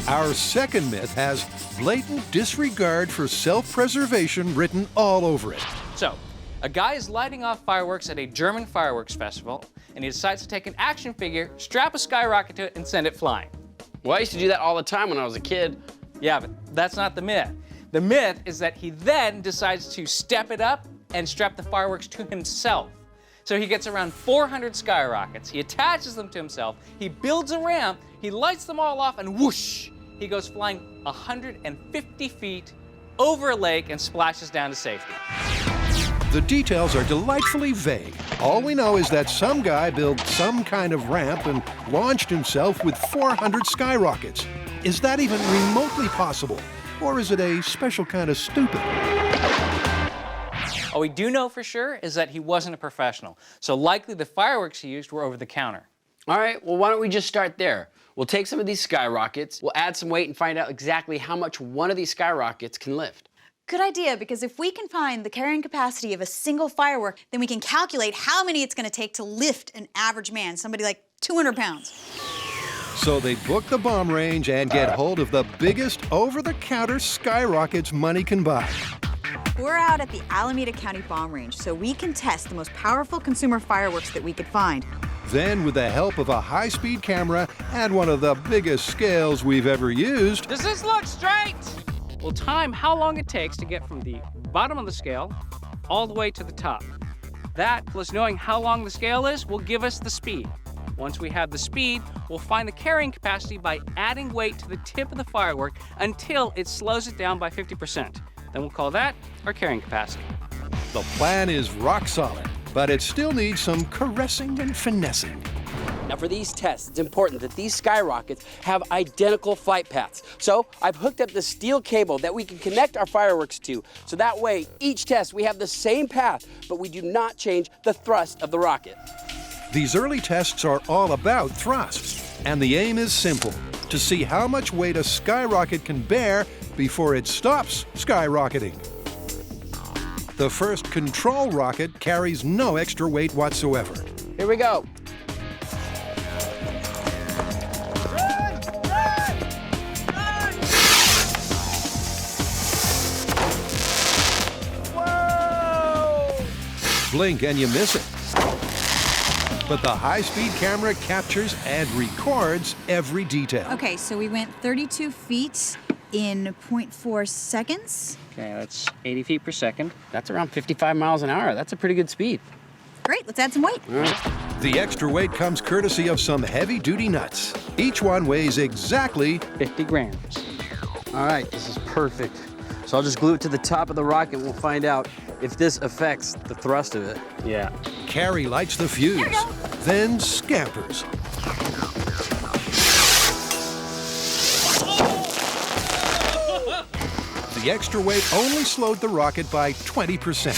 Our second myth has blatant disregard for self-preservation written all over it. So, a guy is lighting off fireworks at a German fireworks festival, and he decides to take an action figure, strap a skyrocket to it, and send it flying. Well, I used to do that all the time when I was a kid. Yeah, but that's not the myth. The myth is that he then decides to step it up and strap the fireworks to himself. So he gets around 400 skyrockets, he attaches them to himself, he builds a ramp, he lights them all off, and whoosh, he goes flying 150 feet over a lake and splashes down to safety. The details are delightfully vague. All we know is that some guy built some kind of ramp and launched himself with 400 skyrockets. Is that even remotely possible? Or is it a special kind of stupid? All we do know for sure is that he wasn't a professional, so likely the fireworks he used were over the counter. All right, well, why don't we just start there? We'll take some of these skyrockets, we'll add some weight and find out exactly how much one of these skyrockets can lift. Good idea, because if we can find the carrying capacity of a single firework, then we can calculate how many it's going to take to lift an average man, somebody like 200 pounds. So they book the bomb range and get hold of the biggest over-the-counter skyrockets money can buy. We're out at the Alameda County Bomb Range, so we can test the most powerful consumer fireworks that we could find. Then, with the help of a high-speed camera and one of the biggest scales we've ever used... Does this look straight? We'll time how long it takes to get from the bottom of the scale all the way to the top. That, plus knowing how long the scale is, will give us the speed. Once we have the speed, we'll find the carrying capacity by adding weight to the tip of the firework until it slows it down by 50%. Then we'll call that our carrying capacity. The plan is rock solid, but it still needs some caressing and finessing. Now for these tests, it's important that these skyrockets have identical flight paths. So I've hooked up the steel cable that we can connect our fireworks to. So that way, each test we have the same path, but we do not change the thrust of the rocket. These early tests are all about thrust, and the aim is simple, to see how much weight a skyrocket can bear before it stops skyrocketing. The first control rocket carries no extra weight whatsoever. Here we go. Whoa! Blink and you miss it. But the high-speed camera captures and records every detail. Okay, so we went 32 feet in 0.4 seconds. Okay, that's 80 feet per second. That's around 55 miles an hour. That's a pretty good speed. Great, let's add some weight. All right. The extra weight comes courtesy of some heavy-duty nuts. Each one weighs exactly 50 grams. All right, this is perfect. So I'll just glue it to the top of the rocket and we'll find out if this affects the thrust of it. Yeah. Kari lights the fuse, then scampers. The extra weight only slowed the rocket by 20%.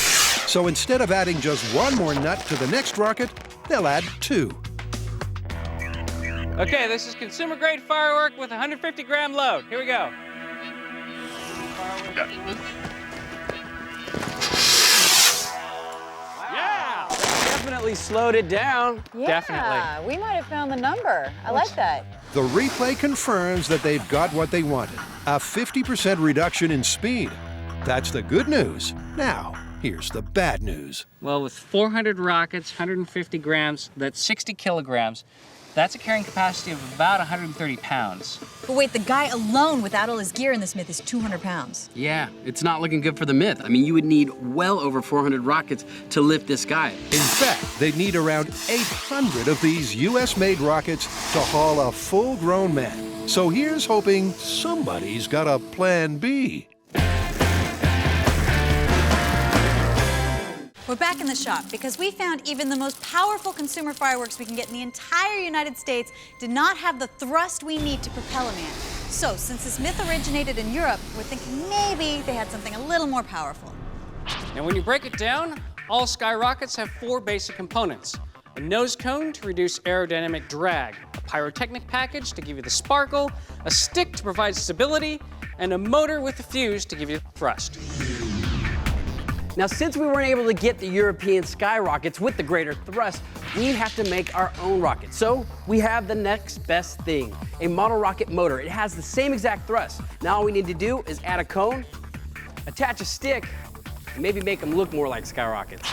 So instead of adding just one more nut to the next rocket, they'll add 2. Okay, this is consumer-grade firework with a 150-gram load. Here we go. Yeah! Definitely slowed it down. Yeah, Definitely. we might have found the number. I like that. The replay confirms that they've got what they wanted, a 50% reduction in speed. That's the good news. Now, here's the bad news. Well, with 400 rockets, 150 grams, that's 60 kilograms. That's a carrying capacity of about 130 pounds. But wait, the guy alone without all his gear in this myth is 200 pounds. Yeah, it's not looking good for the myth. I mean, you would need well over 400 rockets to lift this guy. In fact, they'd need around 800 of these US-made rockets to haul a full-grown man. So here's hoping somebody's got a plan B. We're back in the shop because we found even the most powerful consumer fireworks we can get in the entire United States did not have the thrust we need to propel a man. So, since this myth originated in Europe, we're thinking maybe they had something a little more powerful. Now, when you break it down, all skyrockets have 4 basic components. A nose cone to reduce aerodynamic drag, a pyrotechnic package to give you the sparkle, a stick to provide stability, and a motor with a fuse to give you thrust. Now, since we weren't able to get the European skyrockets with the greater thrust, we have to make our own rocket. So we have the next best thing, a model rocket motor. It has the same exact thrust. Now all we need to do is add a cone, attach a stick, and maybe make them look more like skyrockets.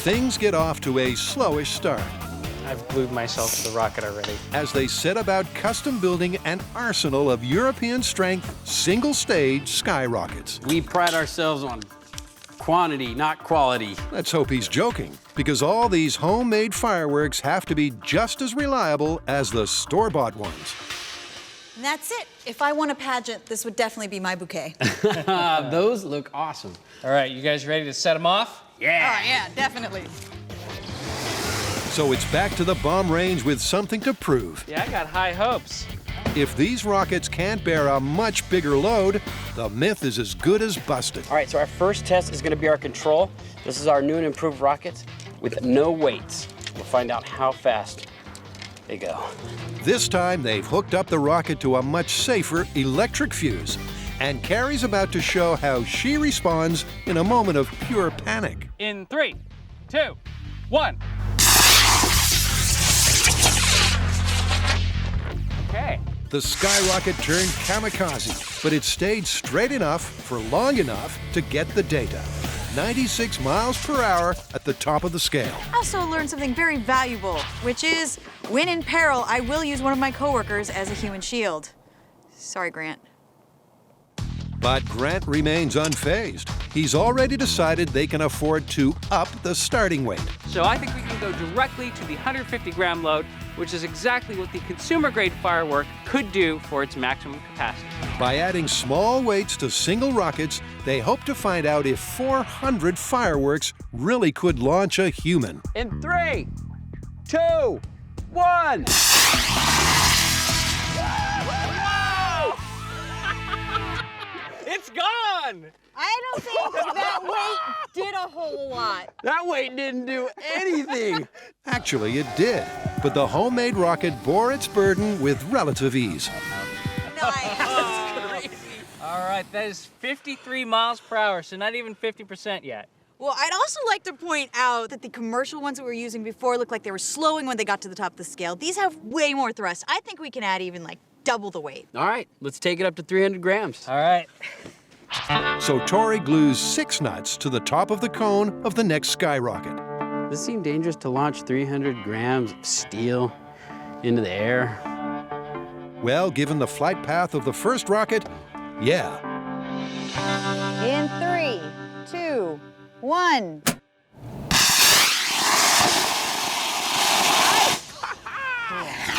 Things get off to a slowish start I've glued myself to the rocket already. as they set about custom building an arsenal of European-strength, single-stage skyrockets. We pride ourselves on quantity, not quality. Let's hope he's joking, because all these homemade fireworks have to be just as reliable as the store-bought ones. And that's it. If I won a pageant, this would definitely be my bouquet. Those look awesome. All right, you guys ready to set them off? Yeah. Oh, yeah, definitely. So it's back to the bomb range with something to prove. Yeah, I got high hopes. If these rockets can't bear a much bigger load, the myth is as good as busted. All right, so our first test is gonna be our control. This is our new and improved rocket with no weights. We'll find out how fast they go. This time, they've hooked up the rocket to a much safer electric fuse. And Kari's about to show how she responds in a moment of pure panic. In 3, 2, 1. Okay. The skyrocket turned kamikaze, but it stayed straight enough for long enough to get the data. 96 miles per hour at the top of the scale. I also learned something very valuable, which is, when in peril, I will use one of my coworkers as a human shield. Sorry, Grant. But Grant remains unfazed. He's already decided they can afford to up the starting weight. So I think we can go directly to the 150-gram load, which is exactly what the consumer-grade firework could do for its maximum capacity. By adding small weights to single rockets, they hope to find out if 400 fireworks really could launch a human. In 3, 2, 1. It's gone! I don't think that weight did a whole lot. That weight didn't do anything. Actually, it did. But the homemade rocket bore its burden with relative ease. Nice. All right, that is 53 miles per hour, so not even 50% yet. Well, I'd also like to point out that the commercial ones that we were using before looked like they were slowing when they got to the top of the scale. These have way more thrust. I think we can add even like double the weight. All right, let's take it up to 300 grams. All right. So Tory glues 6 nuts to the top of the cone of the next skyrocket. Does it seem dangerous to launch 300 grams of steel into the air? Well, given the flight path of the first rocket, yeah. In 3, 2, 1.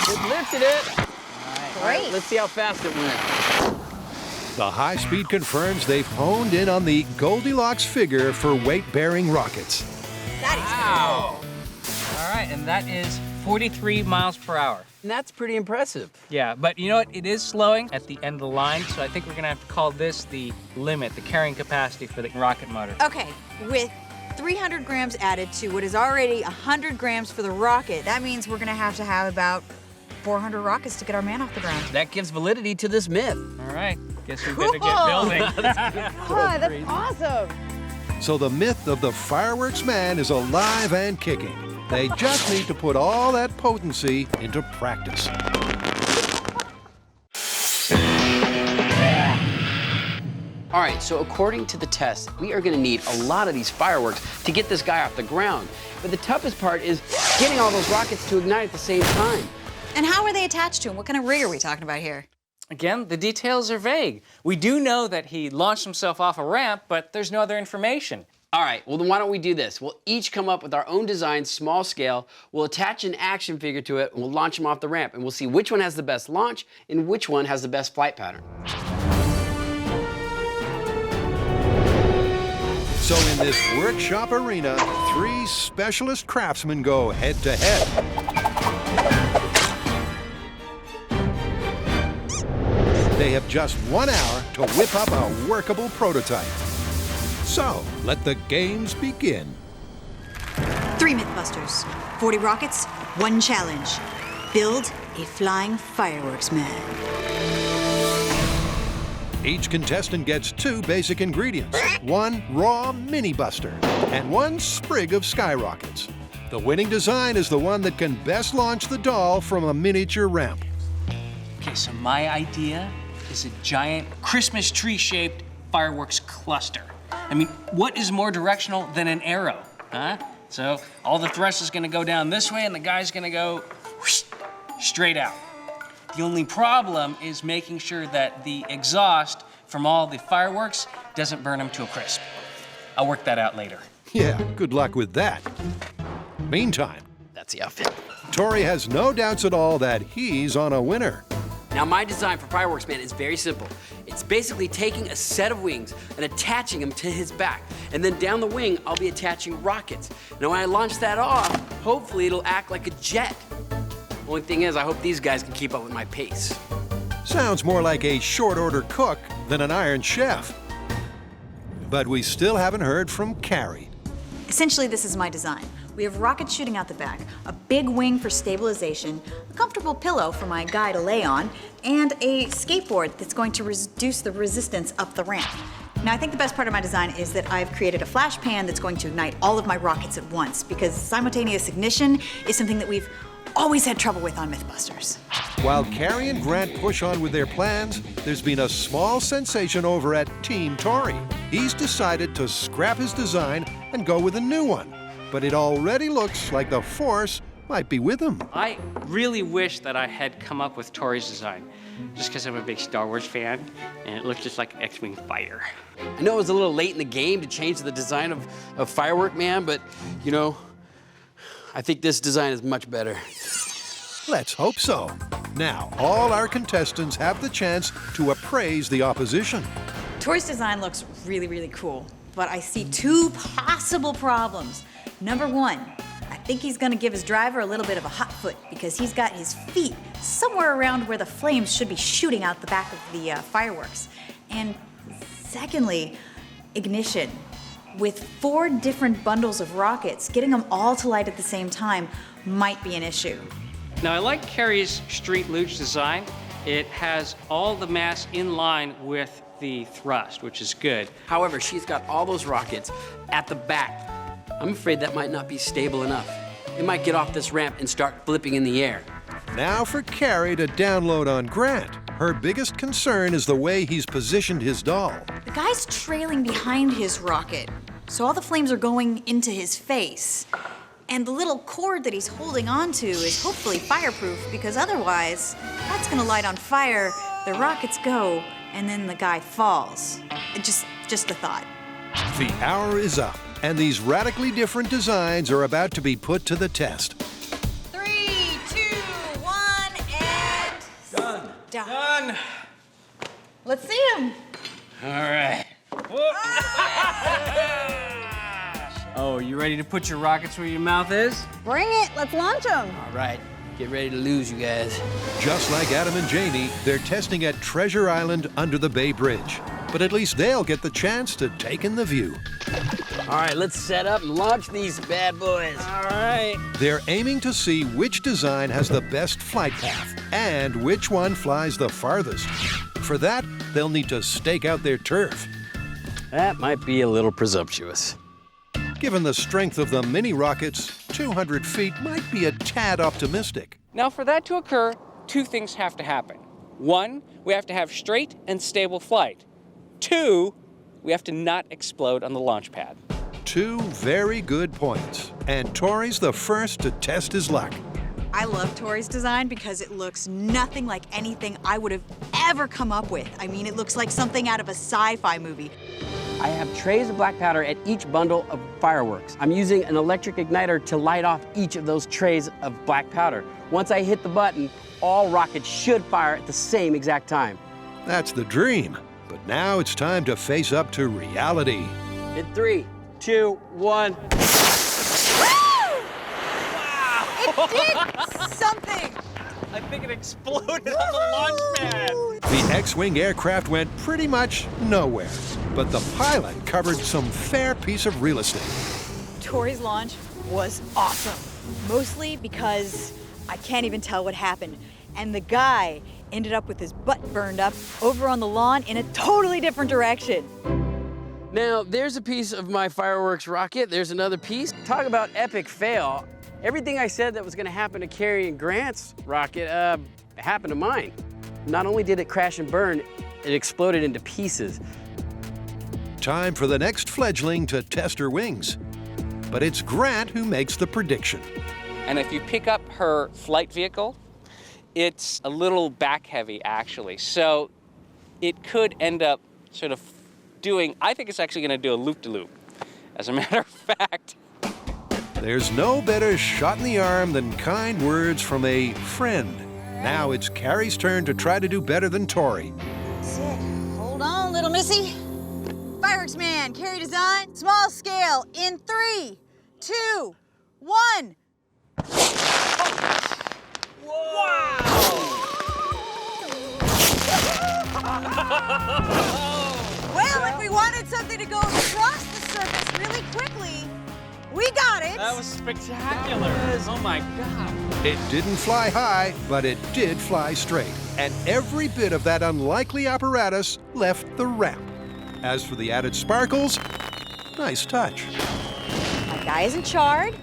It lifted it. All right, Great. let's see how fast it went. The high speed confirms they've honed in on the Goldilocks figure for weight-bearing rockets. That is Wow. All right, and that is 43 miles per hour. And that's pretty impressive. Yeah, but you know what? It is slowing at the end of the line, so I think we're gonna have to call this the limit, the carrying capacity for the rocket motor. Okay, with 300 grams added to what is already 100 grams for the rocket, that means we're gonna have to have about 400 rockets to get our man off the ground. That gives validity to this myth. All right, guess we better get building. Oh, that's awesome. So the myth of the fireworks man is alive and kicking. They just need to put all that potency into practice. All right, so according to the test, we are gonna need a lot of these fireworks to get this guy off the ground. But the toughest part is getting all those rockets to ignite at the same time. And how are they attached to him? What kind of rig are we talking about here? Again, the details are vague. We do know that he launched himself off a ramp, but there's no other information. All right, well then why don't we do this? We'll each come up with our own design, small scale. We'll attach an action figure to it, and we'll launch him off the ramp. And we'll see which one has the best launch and which one has the best flight pattern. So in this workshop arena, 3 specialist craftsmen go head to head. They have just 1 hour to whip up a workable prototype. So, let the games begin. 3 MythBusters, 40 rockets, 1 challenge. Build a flying fireworks man. Each contestant gets 2 basic ingredients, 1 raw mini buster and 1 sprig of skyrockets. The winning design is the one that can best launch the doll from a miniature ramp. Okay, so my idea is a giant Christmas tree-shaped fireworks cluster. I mean, what is more directional than an arrow, huh? So all the thrust is gonna go down this way and the guy's gonna go whoosh, straight out. The only problem is making sure that the exhaust from all the fireworks doesn't burn him to a crisp. I'll work that out later. Yeah, good luck with that. Meantime, That's the outfit. Tory has no doubts at all that he's on a winner. Now my design for Fireworks Man is very simple. It's basically taking a set of wings and attaching them to his back. And then down the wing, I'll be attaching rockets. Now when I launch that off, hopefully it'll act like a jet. Only thing is, I hope these guys can keep up with my pace. Sounds more like a short-order cook than an Iron Chef. But we still haven't heard from Kari. Essentially, this is my design. We have rockets shooting out the back, a big wing for stabilization, a comfortable pillow for my guy to lay on, and a skateboard that's going to reduce the resistance up the ramp. Now, I think the best part of my design is that I've created a flash pan that's going to ignite all of my rockets at once, because simultaneous ignition is something that we've always had trouble with on MythBusters. While Kari and Grant push on with their plans, there's been a small sensation over at Team Tory. He's decided to scrap his design and go with a new one. But it already looks like the Force might be with him. I really wish that I had come up with Tory's design, just because I'm a big Star Wars fan, and it looks just like an X-Wing fighter. I know it was a little late in the game to change the design of Firework Man, but you know, I think this design is much better. Let's hope so. Now, all our contestants have the chance to appraise the opposition. Tory's design looks really, really cool, but I see two possible problems. Number one, I think he's gonna give his driver a little bit of a hot foot because he's got his feet somewhere around where the flames should be shooting out the back of the fireworks. And secondly, ignition. With 4 different bundles of rockets, getting them all to light at the same time might be an issue. Now, I like Kari's street luge design. It has all the mass in line with the thrust, which is good. However, she's got all those rockets at the back. I'm afraid that might not be stable enough. It might get off this ramp and start flipping in the air. Now for Kari to download on Grant. Her biggest concern is the way he's positioned his doll. The guy's trailing behind his rocket, so all the flames are going into his face. And the little cord that he's holding onto is hopefully fireproof, because otherwise, that's gonna light on fire, the rockets go, and then the guy falls. Just a thought. The hour is up, and these radically different designs are about to be put to the test. 3, 2, 1, and... Done. Let's see him. All right. Oh, you ready to put your rockets where your mouth is? Bring it, let's launch them. All right, get ready to lose, you guys. Just like Adam and Janie, they're testing at Treasure Island under the Bay Bridge. But at least they'll get the chance to take in the view. All right, let's set up and launch these bad boys. All right. They're aiming to see which design has the best flight path and which one flies the farthest. For that, they'll need to stake out their turf. That might be a little presumptuous. Given the strength of the mini rockets, 200 feet might be a tad optimistic. Now, for that to occur, 2 things have to happen. 1, we have to have straight and stable flight. 2, we have to not explode on the launch pad. 2 very good points. And Tory's the first to test his luck. I love Tory's design because it looks nothing like anything I would have ever come up with. I mean, it looks like something out of a sci-fi movie. I have trays of black powder at each bundle of fireworks. I'm using an electric igniter to light off each of those trays of black powder. Once I hit the button, all rockets should fire at the same exact time. That's the dream. But now it's time to face up to reality. In 3, 2, 1. It did something. I think it exploded on the launch pad. The X-Wing aircraft went pretty much nowhere. But the pilot covered some fair piece of real estate. Tory's launch was awesome. Mostly because I can't even tell what happened. And the guy ended up with his butt burned up over on the lawn in a totally different direction. Now, there's a piece of my fireworks rocket. There's another piece. Talk about epic fail. Everything I said that was gonna happen to Kari and Grant's rocket happened to mine. Not only did it crash and burn, it exploded into pieces. Time for the next fledgling to test her wings. But it's Grant who makes the prediction. And if you pick up her flight vehicle, it's a little back heavy actually. So it could end up sort of doing, I think it's actually gonna do a loop-de-loop. As a matter of fact. There's no better shot in the arm than kind words from a friend. Now it's Kari's turn to try to do better than Tory. That's it. Hold on, little missy. Fireworks man, Kari design, small scale, in 3, 2, 1. Well, if we wanted something to go across the surface really quickly, we got it. That was spectacular. Oh my God. It didn't fly high, but it did fly straight. And every bit of that unlikely apparatus left the ramp. As for the added sparkles, nice touch. My guy isn't charred.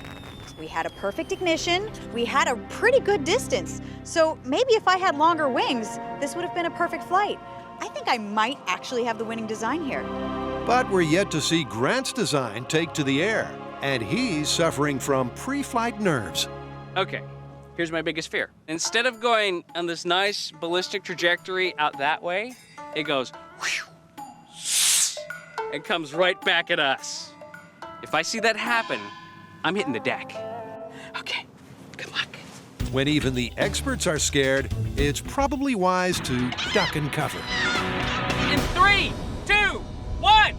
We had a perfect ignition. We had a pretty good distance. So maybe if I had longer wings, this would have been a perfect flight. I think I might actually have the winning design here. But we're yet to see Grant's design take to the air. And he's suffering from pre-flight nerves. Okay, here's my biggest fear. Instead of going on this nice ballistic trajectory out that way, it goes whew, and comes right back at us. If I see that happen, I'm hitting the deck. Okay, good luck. When even the experts are scared, it's probably wise to duck and cover. In 3, 2, 1.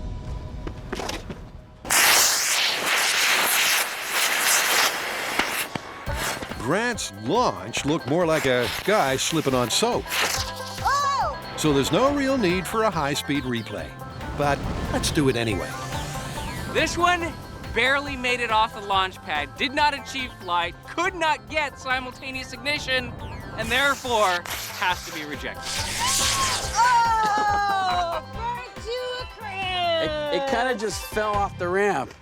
Grant's launch looked more like a guy slipping on soap. Oh! So there's no real need for a high-speed replay. But let's do it anyway. This one barely made it off the launch pad, did not achieve flight, could not get simultaneous ignition, and therefore has to be rejected. Oh! Burnt to a crisp! It kind of just fell off the ramp.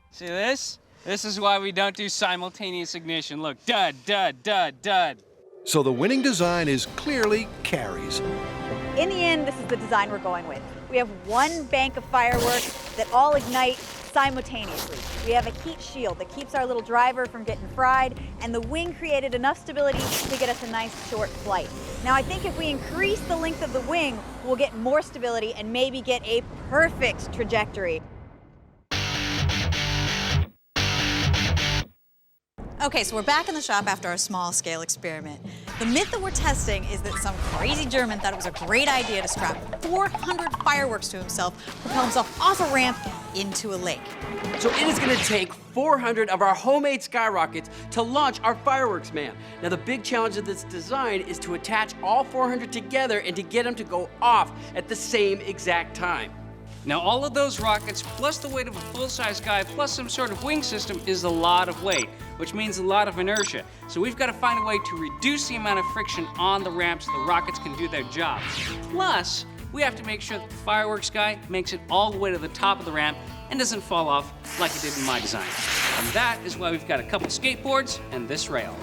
See this? This is why we don't do simultaneous ignition. Look, dud, dud, dud, dud. So the winning design is clearly Kari's. In the end, this is the design we're going with. We have one bank of fireworks that all ignite simultaneously. We have a heat shield that keeps our little driver from getting fried, and the wing created enough stability to get us a nice short flight. Now, I think if we increase the length of the wing, we'll get more stability and maybe get a perfect trajectory. Okay, so we're back in the shop after our small-scale experiment. The myth that we're testing is that some crazy German thought it was a great idea to strap 400 fireworks to himself, propel himself off a ramp into a lake. So it is gonna take 400 of our homemade skyrockets to launch our fireworks man. Now the big challenge of this design is to attach all 400 together and to get them to go off at the same exact time. Now, all of those rockets, plus the weight of a full-size guy, plus some sort of wing system, is a lot of weight, which means a lot of inertia. So we've got to find a way to reduce the amount of friction on the ramp so the rockets can do their job. Plus, we have to make sure that the fireworks guy makes it all the way to the top of the ramp and doesn't fall off like it did in my design. And that is why we've got a couple skateboards and this rail.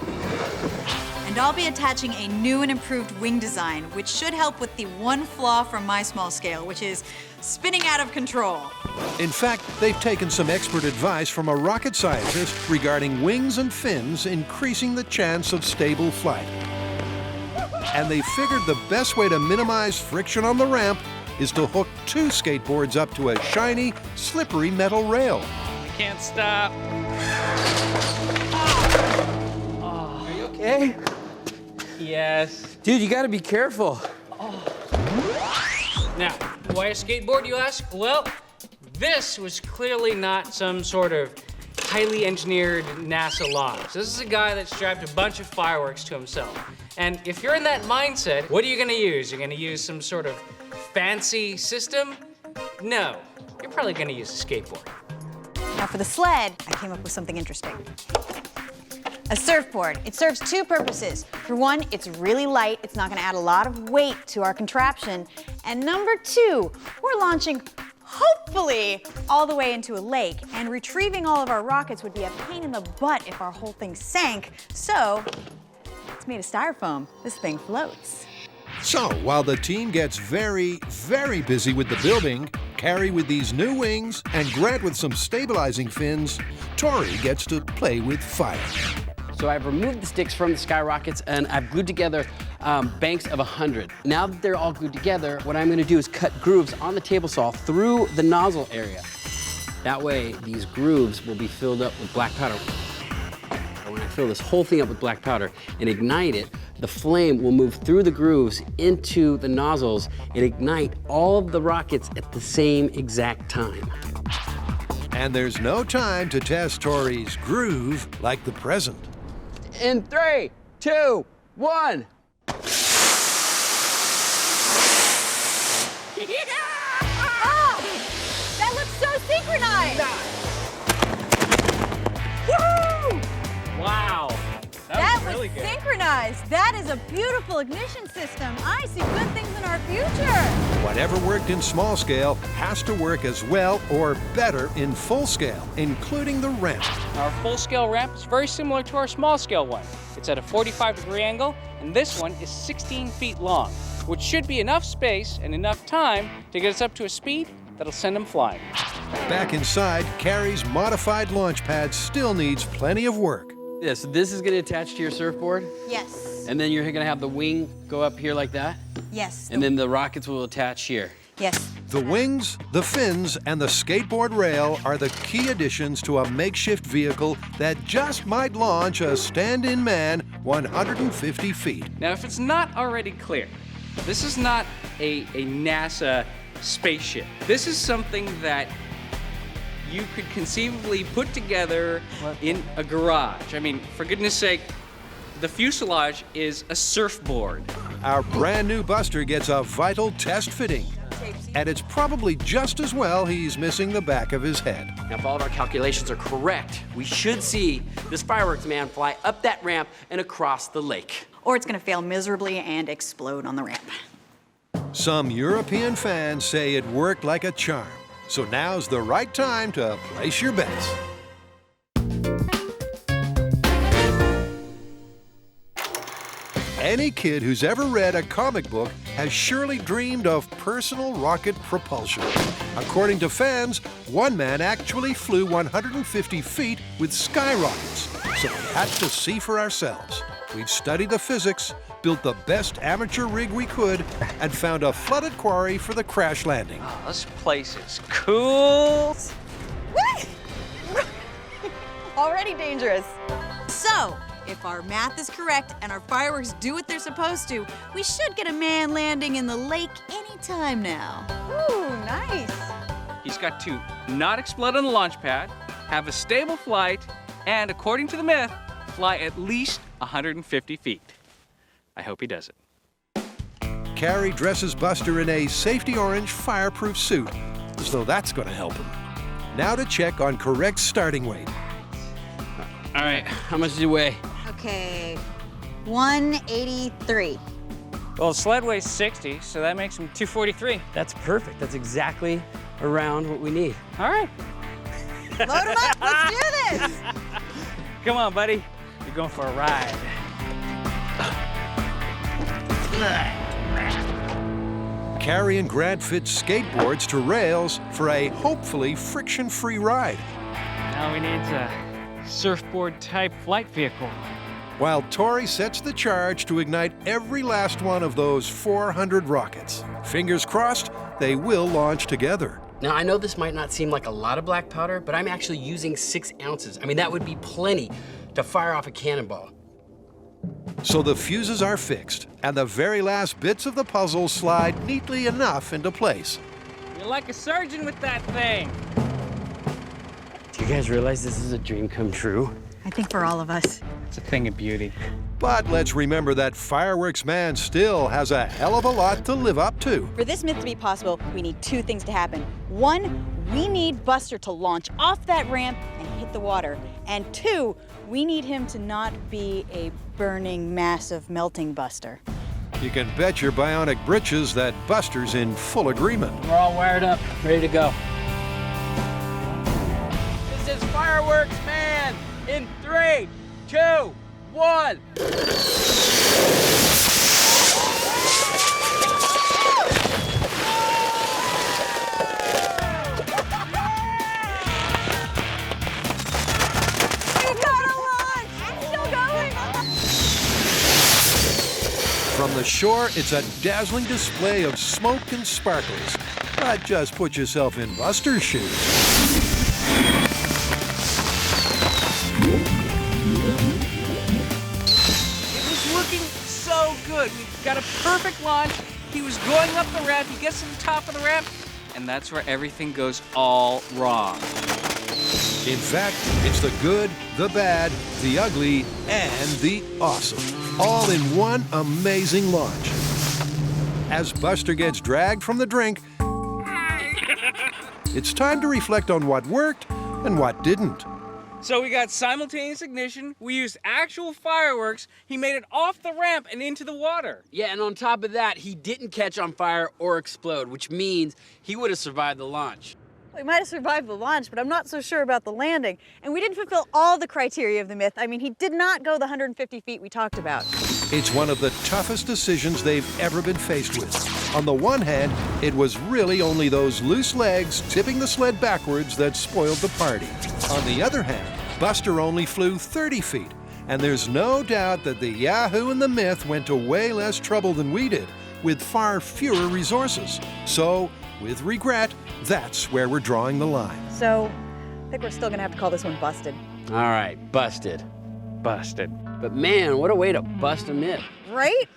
And I'll be attaching a new and improved wing design, which should help with the one flaw from my small scale, which is spinning out of control. In fact, they've taken some expert advice from a rocket scientist regarding wings and fins increasing the chance of stable flight. And they figured the best way to minimize friction on the ramp is to hook 2 skateboards up to a shiny, slippery metal rail. I can't stop. Are you okay? Yes. Dude, you gotta be careful. Now, why a skateboard, you ask? Well, this was clearly not some sort of highly engineered NASA launch. This is a guy that strapped a bunch of fireworks to himself. And if you're in that mindset, what are you gonna use? You're gonna use some sort of fancy system? No, you're probably gonna use a skateboard. Now for the sled, I came up with something interesting. A surfboard. It serves 2 purposes. For one, it's really light. It's not gonna add a lot of weight to our contraption. And number 2, we're launching hopefully all the way into a lake. And retrieving all of our rockets would be a pain in the butt if our whole thing sank. So it's made of styrofoam. This thing floats. So, while the team gets very, very busy with the building, Kari with these new wings, and Grant with some stabilizing fins, Tory gets to play with fire. So I've removed the sticks from the skyrockets and I've glued together banks of 100. Now that they're all glued together, what I'm gonna do is cut grooves on the table saw through the nozzle area. That way, these grooves will be filled up with black powder. When I fill this whole thing up with black powder and ignite it, the flame will move through the grooves into the nozzles and ignite all of the rockets at the same exact time. And there's no time to test Tory's groove like the present. In 3, 2, 1. Oh, that looks so synchronized. Woohoo! Wow. That was really good. synchronized. That is a beautiful ignition system. I see good things in our future. Whatever worked in small scale has to work as well or better in full scale, including the ramp. Our full-scale ramp is very similar to our small-scale one. It's at a 45-degree angle, and this one is 16 feet long, which should be enough space and enough time to get us up to a speed that'll send them flying. Back inside, Kari's modified launch pad still needs plenty of work. Yeah, so this is gonna attach to your surfboard, Yes. and then you're gonna have the wing go up here like that, Yes. and then the rockets will attach here. Yes. The wings, the fins, and the skateboard rail are the key additions to a makeshift vehicle that just might launch a stand-in man 150 feet. Now, if it's not already clear, this is not a NASA spaceship. This is something that you could conceivably put together in a garage. I mean, for goodness sake, the fuselage is a surfboard. Our brand new Buster gets a vital test fitting. And it's probably just as well he's missing the back of his head. Now, if all of our calculations are correct, we should see this fireworks man fly up that ramp and across the lake. Or it's going to fail miserably and explode on the ramp. Some European fans say it worked like a charm. So now's the right time to place your bets. Any kid who's ever read a comic book has surely dreamed of personal rocket propulsion. According to fans, one man actually flew 150 feet with skyrockets. So we had to see for ourselves. We've studied the physics, built the best amateur rig we could, and found a flooded quarry for the crash landing. Oh, this place is cool. What? Already dangerous. So, if our math is correct and our fireworks do what they're supposed to, we should get a man landing in the lake anytime now. Ooh, nice. He's got to not explode on the launch pad, have a stable flight, and according to the myth, fly at least 150 feet. I hope he does it. Kari dresses Buster in a safety orange fireproof suit, as though that's going to help him. Now to check on correct starting weight. All right, how much do you weigh? Okay, 183. Well, the sled weighs 60, so that makes him 243. That's perfect. That's exactly around what we need. All right. Load them up, let's do this. Come on, buddy. You're going for a ride. Kari and Grant fit skateboards to rails for a hopefully friction-free ride. Now we need a surfboard-type flight vehicle. While Tory sets the charge to ignite every last one of those 400 rockets. Fingers crossed, they will launch together. Now, I know this might not seem like a lot of black powder, but I'm actually using 6 ounces. I mean, that would be plenty to fire off a cannonball. So the fuses are fixed, and the very last bits of the puzzle slide neatly enough into place. You're like a surgeon with that thing. Do you guys realize this is a dream come true? I think for all of us. It's a thing of beauty. But let's remember that Fireworks Man still has a hell of a lot to live up to. For this myth to be possible, we need 2 things to happen. 1, we need Buster to launch off that ramp and hit the water. And 2, we need him to not be a burning, massive, melting Buster. You can bet your bionic britches that Buster's in full agreement. We're all wired up, ready to go. This is Fireworks Man in 3, 2, 1. From the shore, it's a dazzling display of smoke and sparkles. But just put yourself in Buster's shoes. It was looking so good. We got a perfect launch. He was going up the ramp. He gets to the top of the ramp, and that's where everything goes all wrong. In fact, it's the good, the bad, the ugly, and the awesome, all in one amazing launch. As Buster gets dragged from the drink, it's time to reflect on what worked and what didn't. So we got simultaneous ignition. We used actual fireworks. He made it off the ramp and into the water. Yeah, and on top of that, he didn't catch on fire or explode, which means he would have survived the launch. We might have survived the launch, but I'm not so sure about the landing. And we didn't fulfill all the criteria of the myth. I mean, he did not go the 150 feet we talked about. It's one of the toughest decisions they've ever been faced with. On the one hand, it was really only those loose legs tipping the sled backwards that spoiled the party. On the other hand, Buster only flew 30 feet, and there's no doubt that the Yahoo and the Myth went to way less trouble than we did, with far fewer resources. So, with regret, that's where we're drawing the line. So, I think we're still gonna have to call this one busted. All right, busted. Busted. But man, what a way to bust a myth. Right?